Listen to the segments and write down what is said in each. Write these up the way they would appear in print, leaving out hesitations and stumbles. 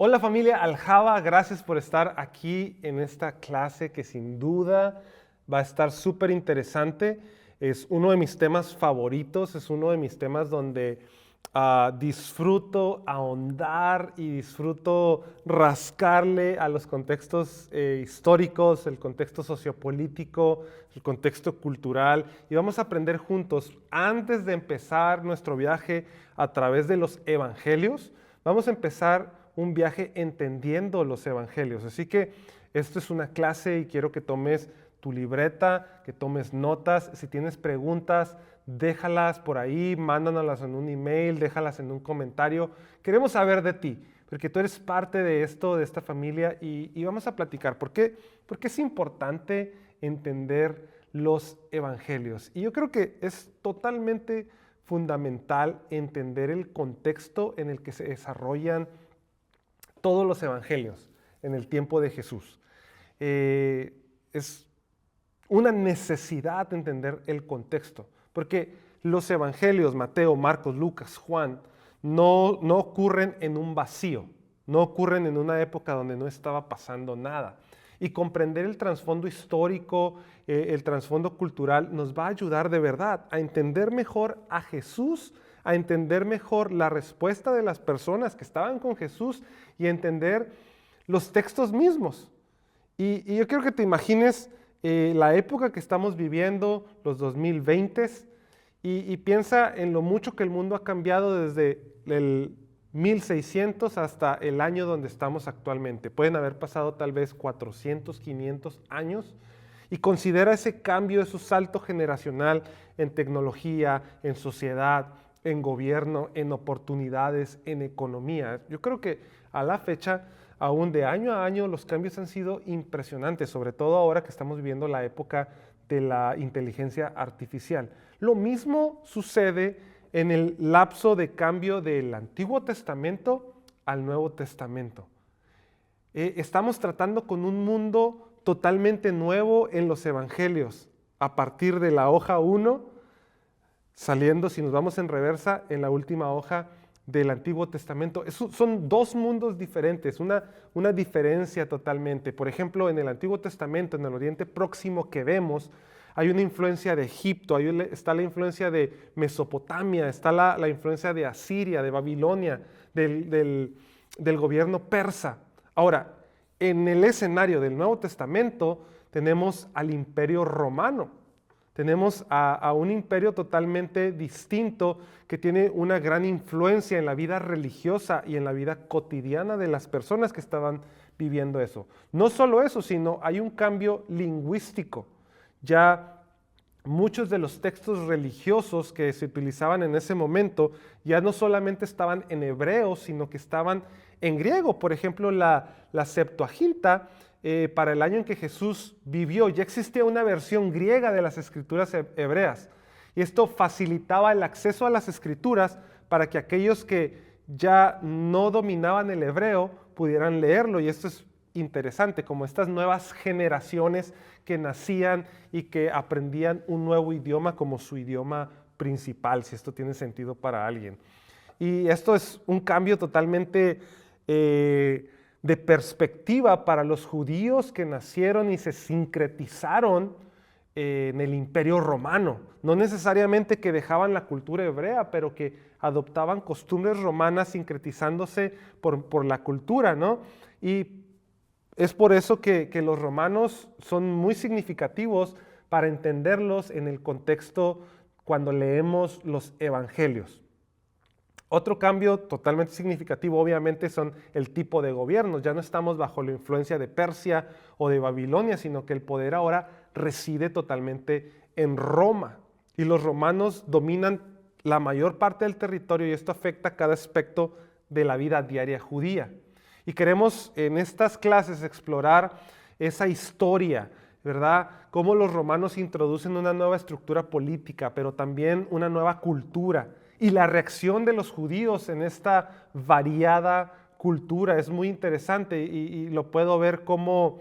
Hola familia Aljaba, gracias por estar aquí en esta clase que sin duda va a estar súper interesante. Es uno de mis temas favoritos, es uno de mis temas donde disfruto ahondar y disfruto rascarle a los contextos históricos, el contexto sociopolítico, el contexto cultural, y vamos a aprender juntos. Antes de empezar nuestro viaje a través de los evangelios, vamos a empezar un viaje entendiendo los evangelios. Así que esto es una clase y quiero que tomes tu libreta, que tomes notas. Si tienes preguntas, déjalas por ahí, mándanoslas en un email, déjalas en un comentario. Queremos saber de ti, porque tú eres parte de esto, de esta familia, y vamos a platicar. ¿Por qué? Porque es importante entender los evangelios. Y yo creo que es totalmente fundamental entender el contexto en el que se desarrollan todos los evangelios en el tiempo de Jesús. Es una necesidad entender el contexto, porque los evangelios, Mateo, Marcos, Lucas, Juan, no ocurren en un vacío, no ocurren en una época donde no estaba pasando nada. Y comprender el trasfondo histórico, el trasfondo cultural, nos va a ayudar de verdad a entender mejor a Jesús, a entender mejor la respuesta de las personas que estaban con Jesús y a entender los textos mismos. Y yo quiero que te imagines la época que estamos viviendo, los 2020s, y piensa en lo mucho que el mundo ha cambiado desde el 1600 hasta el año donde estamos actualmente. Pueden haber pasado tal vez 400, 500 años. Y considera ese cambio, ese salto generacional en tecnología, en sociedad, en gobierno, en oportunidades, en economía. Yo creo que a la fecha, aún de año a año, los cambios han sido impresionantes, sobre todo ahora que estamos viviendo la época de la inteligencia artificial. Lo mismo sucede en el lapso de cambio del Antiguo Testamento al Nuevo Testamento. Estamos tratando con un mundo totalmente nuevo en los evangelios, a partir de la hoja 1, saliendo, si nos vamos en reversa, en la última hoja del Antiguo Testamento. Son dos mundos diferentes, una diferencia totalmente. Por ejemplo, en el Antiguo Testamento, en el Oriente Próximo que vemos, hay una influencia de Egipto, está la influencia de Mesopotamia, está la influencia de Asiria, de Babilonia, del gobierno persa. Ahora, en el escenario del Nuevo Testamento tenemos al Imperio Romano. Tenemos a un imperio totalmente distinto que tiene una gran influencia en la vida religiosa y en la vida cotidiana de las personas que estaban viviendo eso. No solo eso, sino hay un cambio lingüístico. Ya muchos de los textos religiosos que se utilizaban en ese momento ya no solamente estaban en hebreo, sino que estaban en griego. Por ejemplo, la Septuaginta, para el año en que Jesús vivió, ya existía una versión griega de las escrituras hebreas. Y esto facilitaba el acceso a las escrituras para que aquellos que ya no dominaban el hebreo pudieran leerlo. Y esto es interesante, como estas nuevas generaciones que nacían y que aprendían un nuevo idioma como su idioma principal, si esto tiene sentido para alguien. Y esto es un cambio totalmente de perspectiva para los judíos que nacieron y se sincretizaron en el Imperio Romano. No necesariamente que dejaban la cultura hebrea, pero que adoptaban costumbres romanas sincretizándose por la cultura, ¿no? Y es por eso que los romanos son muy significativos para entenderlos en el contexto cuando leemos los evangelios. Otro cambio totalmente significativo, obviamente, son el tipo de gobiernos. Ya no estamos bajo la influencia de Persia o de Babilonia, sino que el poder ahora reside totalmente en Roma. Y los romanos dominan la mayor parte del territorio y esto afecta cada aspecto de la vida diaria judía. Y queremos en estas clases explorar esa historia, ¿verdad? Cómo los romanos introducen una nueva estructura política, pero también una nueva cultura. Y la reacción de los judíos en esta variada cultura es muy interesante y lo puedo ver como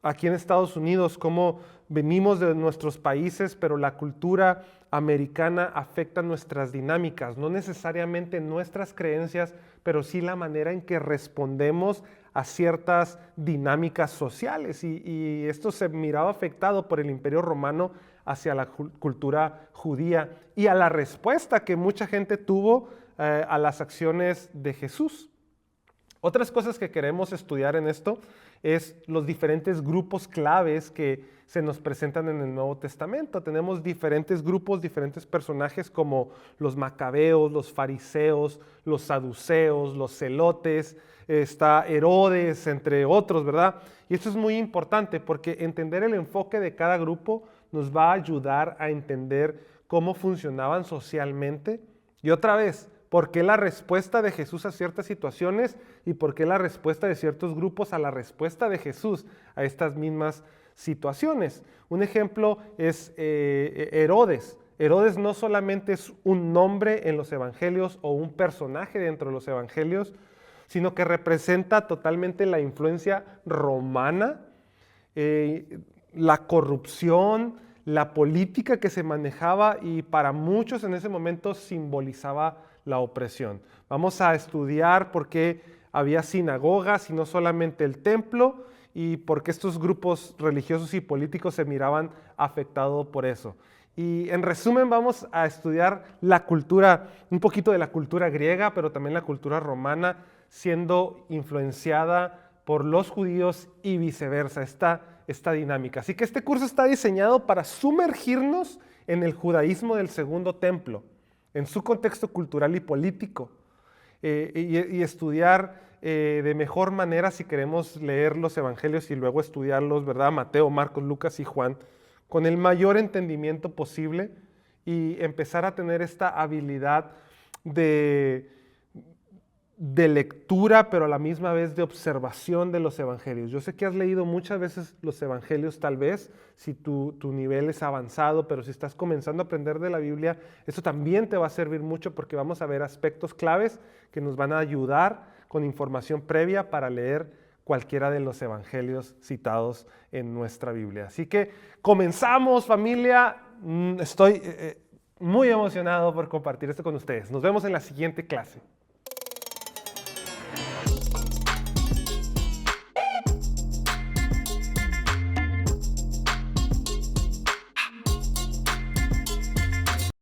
aquí en Estados Unidos, como venimos de nuestros países, pero la cultura americana afecta nuestras dinámicas, no necesariamente nuestras creencias, pero sí la manera en que respondemos a ciertas dinámicas sociales. Y esto se miraba afectado por el Imperio Romano hacia la cultura judía y a la respuesta que mucha gente tuvo a las acciones de Jesús. Otras cosas que queremos estudiar en esto es los diferentes grupos claves que se nos presentan en el Nuevo Testamento. Tenemos diferentes grupos, diferentes personajes como los macabeos, los fariseos, los saduceos, los celotes, está Herodes, entre otros, ¿verdad? Y esto es muy importante porque entender el enfoque de cada grupo nos va a ayudar a entender cómo funcionaban socialmente. Y otra vez, ¿por qué la respuesta de Jesús a ciertas situaciones y por qué la respuesta de ciertos grupos a la respuesta de Jesús a estas mismas situaciones? Un ejemplo es Herodes. Herodes no solamente es un nombre en los evangelios o un personaje dentro de los evangelios, sino que representa totalmente la influencia romana, la corrupción, la política que se manejaba y para muchos en ese momento simbolizaba la opresión. Vamos a estudiar por qué había sinagogas y no solamente el templo y por qué estos grupos religiosos y políticos se miraban afectados por eso. Y en resumen vamos a estudiar la cultura, un poquito de la cultura griega, pero también la cultura romana, siendo influenciada por los judíos y viceversa, esta dinámica. Así que este curso está diseñado para sumergirnos en el judaísmo del Segundo Templo, en su contexto cultural y político, y estudiar de mejor manera si queremos leer los evangelios y luego estudiarlos, ¿verdad? Mateo, Marcos, Lucas y Juan, con el mayor entendimiento posible y empezar a tener esta habilidad de lectura, pero a la misma vez de observación de los evangelios. Yo sé que has leído muchas veces los evangelios, tal vez, si tu nivel es avanzado, pero si estás comenzando a aprender de la Biblia, eso también te va a servir mucho porque vamos a ver aspectos claves que nos van a ayudar con información previa para leer cualquiera de los evangelios citados en nuestra Biblia. Así que comenzamos, familia. Estoy muy emocionado por compartir esto con ustedes. Nos vemos en la siguiente clase.